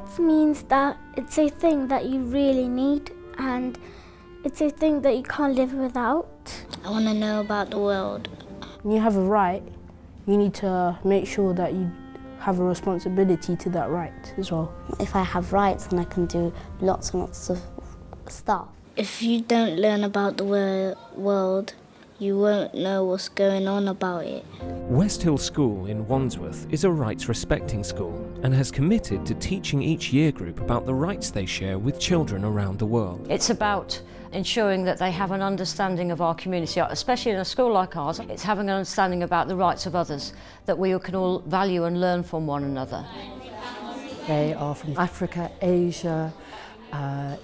Rights means that it's a thing that you really need, and it's a thing that you can't live without. I want to know about the world. When you have a right, you need to make sure that you have a responsibility to that right as well. If I have rights, then I can do lots and lots of stuff. If you don't learn about the world, you won't know what's going on about it. West Hill School in Wandsworth is a rights-respecting school and has committed to teaching each year group about the rights they share with children around the world. It's about ensuring that they have an understanding of our community, especially in a school like ours. It's having an understanding about the rights of others, that we can all value and learn from one another. They are from Africa, Asia,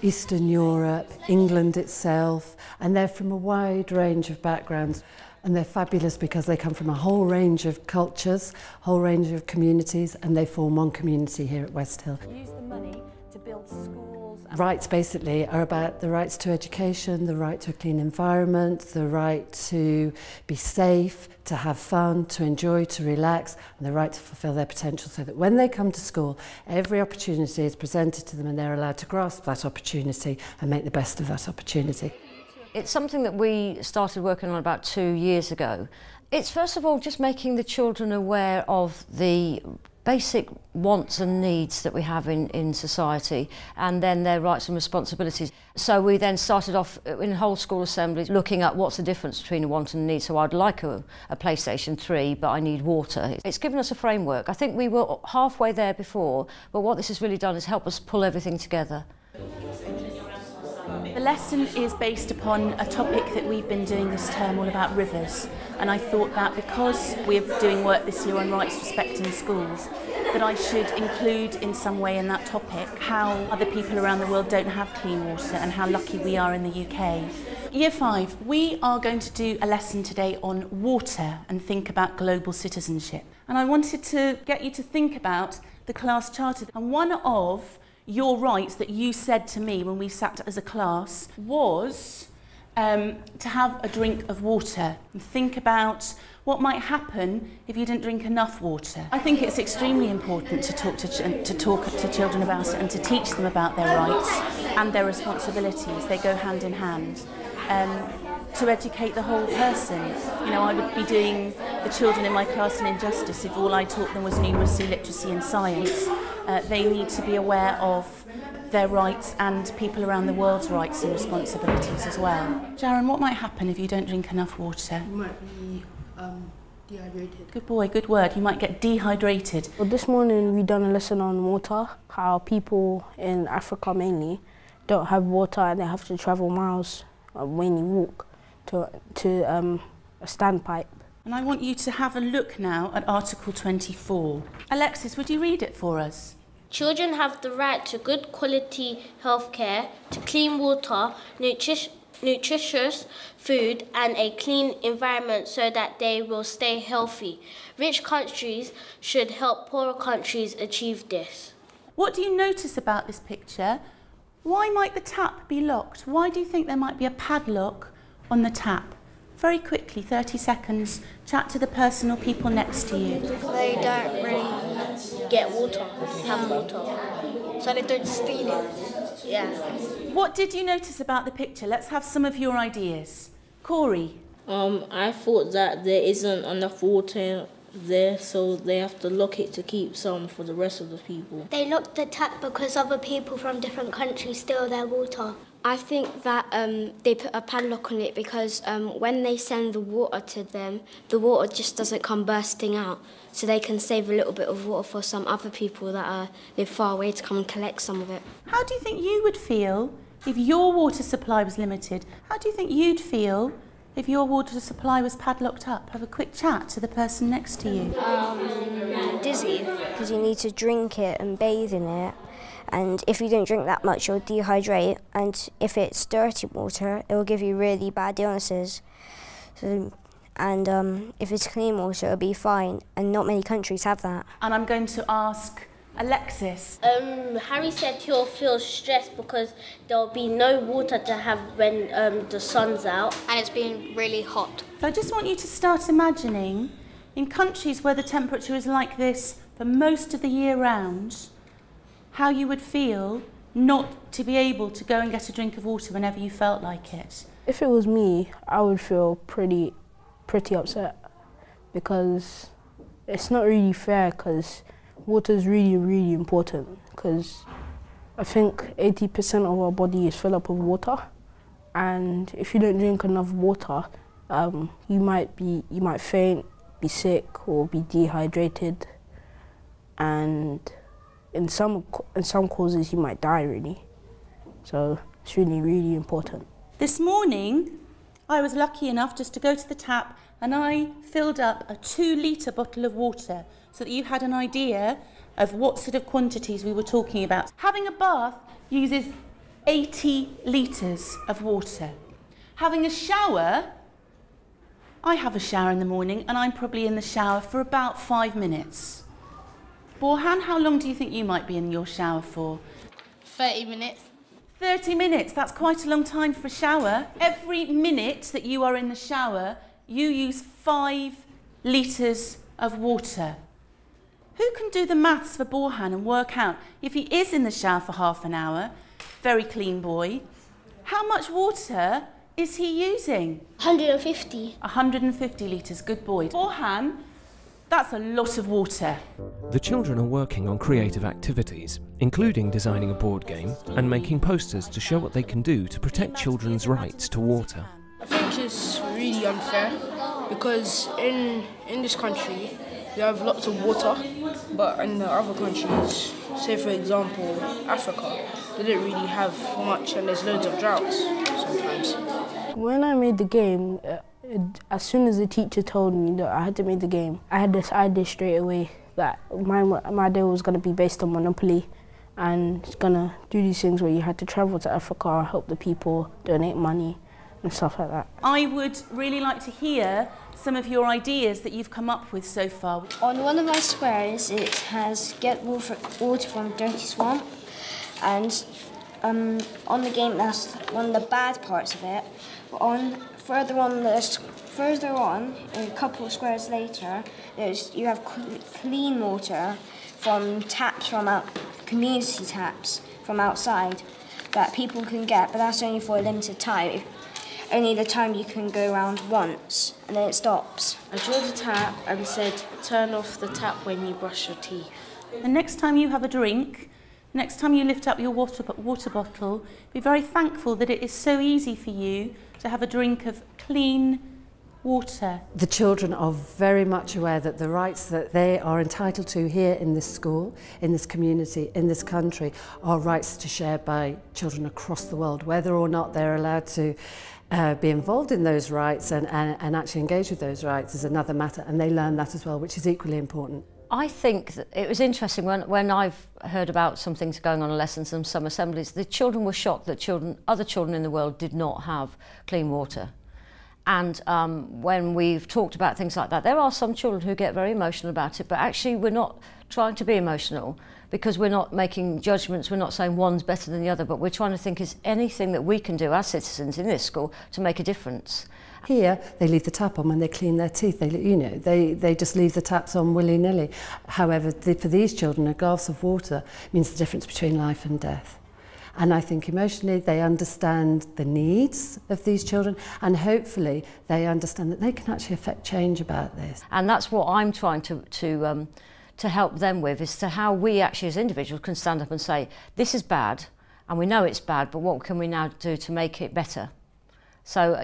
Eastern Europe, England itself, and they're from a wide range of backgrounds. And they're fabulous because they come from a whole range of cultures, whole range of communities, and they form one community here at West Hill. Use the money to build schools. Rights basically are about the rights to education, the right to a clean environment, the right to be safe, to have fun, to enjoy, to relax, and the right to fulfil their potential, so that when they come to school, every opportunity is presented to them and they're allowed to grasp that opportunity and make the best of that opportunity. It's something that we started working on about 2 years ago. It's first of all just making the children aware of the basic wants and needs that we have in society, and then their rights and responsibilities. So we then started off in whole school assemblies looking at what's the difference between a want and a need. So I'd like a PlayStation 3, but I need water. It's given us a framework. I think we were halfway there before, but what this has really done is help us pull everything together. The lesson is based upon a topic that we've been doing this term all about rivers, and I thought that because we're doing work this year on rights respecting schools, that I should include in some way in that topic how other people around the world don't have clean water and how lucky we are in the UK. Year 5, we are going to do a lesson today on water and think about global citizenship. And I wanted to get you to think about the class charter, and one of your rights that you said to me when we sat as a class was to have a drink of water and think about what might happen if you didn't drink enough water. I think it's extremely important to talk to children about it and to teach them about their rights and their responsibilities. They go hand in hand. To educate the whole person. You know, I would be doing the children in my class an injustice if all I taught them was numeracy, literacy and science. They need to be aware of their rights and people around the world's rights and responsibilities as well. Jaron, what might happen if you don't drink enough water? You might be dehydrated. Good boy, good word. You might get dehydrated. Well, this morning we done a lesson on water, how people in Africa mainly don't have water and they have to travel miles, mainly walk, to a standpipe. And I want you to have a look now at Article 24. Alexis, would you read it for us? Children have the right to good quality healthcare, to clean water, nutritious food and a clean environment so that they will stay healthy. Rich countries should help poorer countries achieve this. What do you notice about this picture? Why might the tap be locked? Why do you think there might be a padlock on the tap? Very quickly, 30 seconds, chat to the person or people next to you. They don't really get water, have water, so they don't steal it. Yeah. What did you notice about the picture? Let's have some of your ideas. Corey? I thought that there isn't enough water there, so they have to lock it to keep some for the rest of the people. They lock the tap because other people from different countries steal their water. I think that they put a padlock on it because when they send the water to them, the water just doesn't come bursting out, so they can save a little bit of water for some other people that live far away to come and collect some of it. How do you think you would feel if your water supply was limited? How do you think you'd feel if your water supply was padlocked up? Have a quick chat to the person next to you. Dizzy. Because you need to drink it and bathe in it. And if you don't drink that much, you'll dehydrate. And if it's dirty water, it will give you really bad illnesses. So, and if it's clean water, it'll be fine. And not many countries have that. And I'm going to ask Alexis. Harry said he'll feel stressed because there'll be no water to have when the sun's out. And it's been really hot. So I just want you to start imagining, in countries where the temperature is like this for most of the year round, how you would feel not to be able to go and get a drink of water whenever you felt like it? If it was me, I would feel pretty upset, because it's not really fair, because water is really important, because I think 80% of our body is filled up with water, and if you don't drink enough water, you might faint, be sick, or be dehydrated, and in some causes you might die really. So it's really important. This morning I was lucky enough just to go to the tap and I filled up a 2-litre bottle of water so that you had an idea of what sort of quantities we were talking about. Having a bath uses 80 litres of water. Having a shower, I have a shower in the morning and I'm probably in the shower for about 5 minutes. Borhan, how long do you think you might be in your shower for? 30 minutes. 30 minutes, that's quite a long time for a shower. Every minute that you are in the shower, you use 5 litres of water. Who can do the maths for Borhan and work out, if he is in the shower for half an hour, very clean boy, how much water is he using? 150. 150 litres, good boy. Borhan, that's a lot of water. The children are working on creative activities, including designing a board game and making posters to show what they can do to protect children's rights to water. I think it's really unfair because in this country we have lots of water, but in the other countries, say for example Africa, they don't really have much and there's loads of droughts sometimes. When I made the game, as soon as the teacher told me that I had to make the game, I had this idea straight away that my day was going to be based on Monopoly, and it's going to do these things where you had to travel to Africa, help the people, donate money and stuff like that. I would really like to hear some of your ideas that you've come up with so far. On one of my squares it has get water from Dirty Swamp, and on the game that's one of the bad parts of it. Further on, a couple of squares later, you have clean water from taps community taps from outside that people can get, but that's only for a limited time. Only the time you can go around once, and then it stops. I drew the tap and said, turn off the tap when you brush your teeth. The next time you have a drink, next time you lift up your water bottle, be very thankful that it is so easy for you to have a drink of clean water. The children are very much aware that the rights that they are entitled to here in this school, in this community, in this country, are rights to share by children across the world. Whether or not they're allowed to be involved in those rights and actually engage with those rights is another matter, and they learn that as well, which is equally important. I think that it was interesting when I've heard about some things going on in lessons and some assemblies, the children were shocked that other children in the world did not have clean water. And when we've talked about things like that, there are some children who get very emotional about it, but actually we're not trying to be emotional because we're not making judgments, we're not saying one's better than the other, but we're trying to think, is anything that we can do as citizens in this school to make a difference? Here, they leave the tap on when they clean their teeth. They just leave the taps on willy-nilly. However, for these children, a glass of water means the difference between life and death. And I think emotionally they understand the needs of these children, and hopefully they understand that they can actually affect change about this. And that's what I'm trying to help them with, is to how we actually as individuals can stand up and say, this is bad, and we know it's bad, but what can we now do to make it better? So,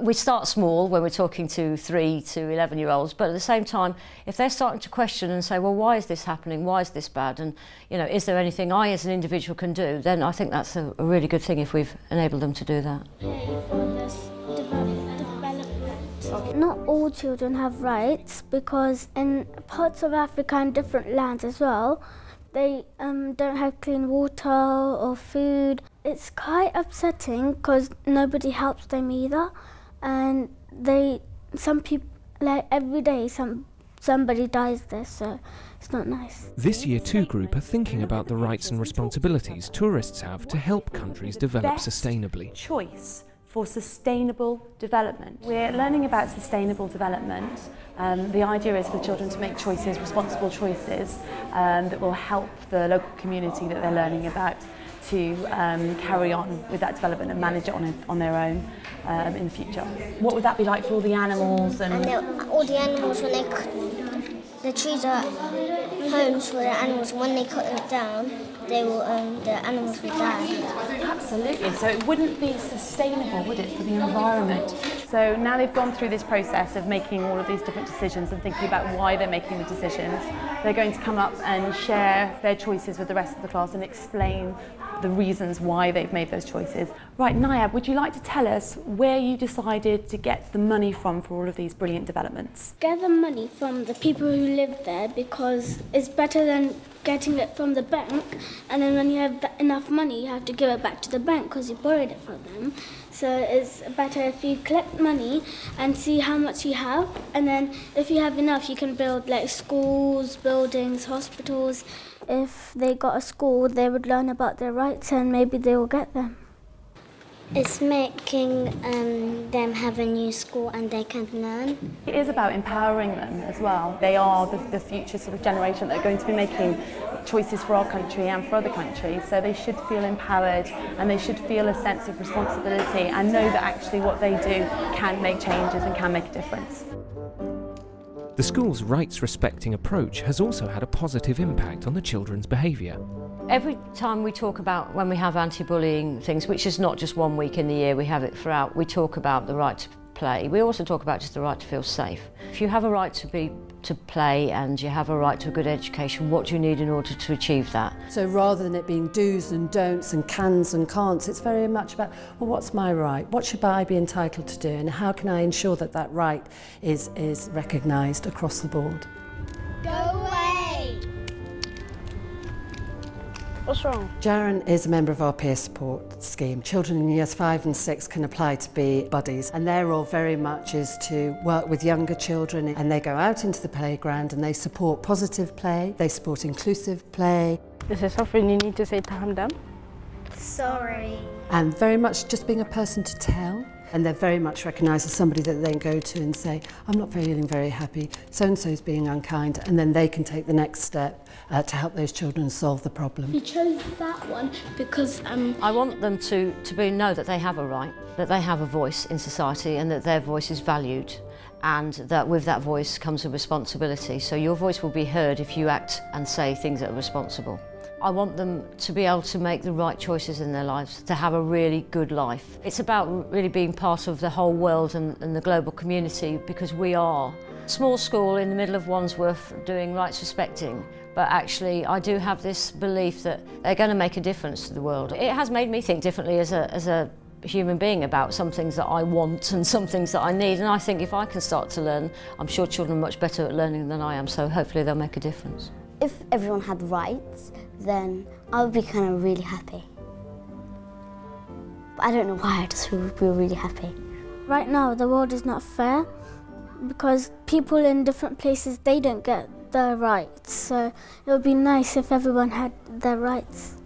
we start small when we're talking to 3 to 11-year-olds, but at the same time, if they're starting to question and say, well, why is this happening? Why is this bad? And, is there anything I as an individual can do? Then I think that's a really good thing if we've enabled them to do that. Not all children have rights, because in parts of Africa and different lands as well, they don't have clean water or food. It's quite upsetting because nobody helps them either, and some people, like every day somebody dies there, so it's not nice. This Year 2 group are thinking about the rights and responsibilities tourists have to help countries develop sustainably. Choice for sustainable development. We're learning about sustainable development. The idea is for children to make choices, responsible choices, that will help the local community that they're learning about to carry on with that development and manage it on their own in the future. What would that be like for all the animals? And all the animals, when the trees are homes for the animals, when they cut them down, they will, the animals will die. Absolutely, so it wouldn't be sustainable, would it, for the environment? So now they've gone through this process of making all of these different decisions and thinking about why they're making the decisions. They're going to come up and share their choices with the rest of the class and explain the reasons why they've made those choices. Right, Nayab, would you like to tell us where you decided to get the money from for all of these brilliant developments? Get the money from the people who live there because it's better than getting it from the bank, and then when you have enough money you have to give it back to the bank because you borrowed it from them. So it's better if you collect money and see how much you have, and then if you have enough you can build like schools, buildings, hospitals. If they got a school they would learn about their rights and maybe they will get them. It's making them have a new school and they can learn. It is about empowering them as well. They are the future sort of generation that are going to be making choices for our country and for other countries, so they should feel empowered and they should feel a sense of responsibility and know that actually what they do can make changes and can make a difference. The school's rights-respecting approach has also had a positive impact on the children's behaviour. Every time we talk about when we have anti-bullying things, which is not just 1 week in the year, we have it throughout, we talk about the right to play. We also talk about just the right to feel safe. If you have a right to play and you have a right to a good education, what do you need in order to achieve that? So rather than it being do's and don'ts and cans and can'ts, it's very much about, well, what's my right? What should I be entitled to do? And how can I ensure that that right is recognised across the board? Go away! What's wrong? Jaron is a member of our peer support scheme. Children in years 5 and 6 can apply to be buddies, and their role very much is to work with younger children, and they go out into the playground and they support positive play, they support inclusive play. Is there something you need to say to Hamdan? Sorry. And very much just being a person to tell. And they're very much recognised as somebody that they go to and say, I'm not feeling very happy, so-and-so's being unkind, and then they can take the next step to help those children solve the problem. We chose that one because I want them to know that they have a right, that they have a voice in society and that their voice is valued, and that with that voice comes a responsibility. So your voice will be heard if you act and say things that are responsible. I want them to be able to make the right choices in their lives, to have a really good life. It's about really being part of the whole world and the global community, because we are a small school in the middle of Wandsworth doing rights respecting, but actually I do have this belief that they're going to make a difference to the world. It has made me think differently as a human being about some things that I want and some things that I need, and I think if I can start to learn, I'm sure children are much better at learning than I am, so hopefully they'll make a difference. If everyone had rights, then I would be kind of really happy. But I don't know why, I just feel really happy. right now the world is not fair because people in different places, they don't get their rights. So it would be nice if everyone had their rights.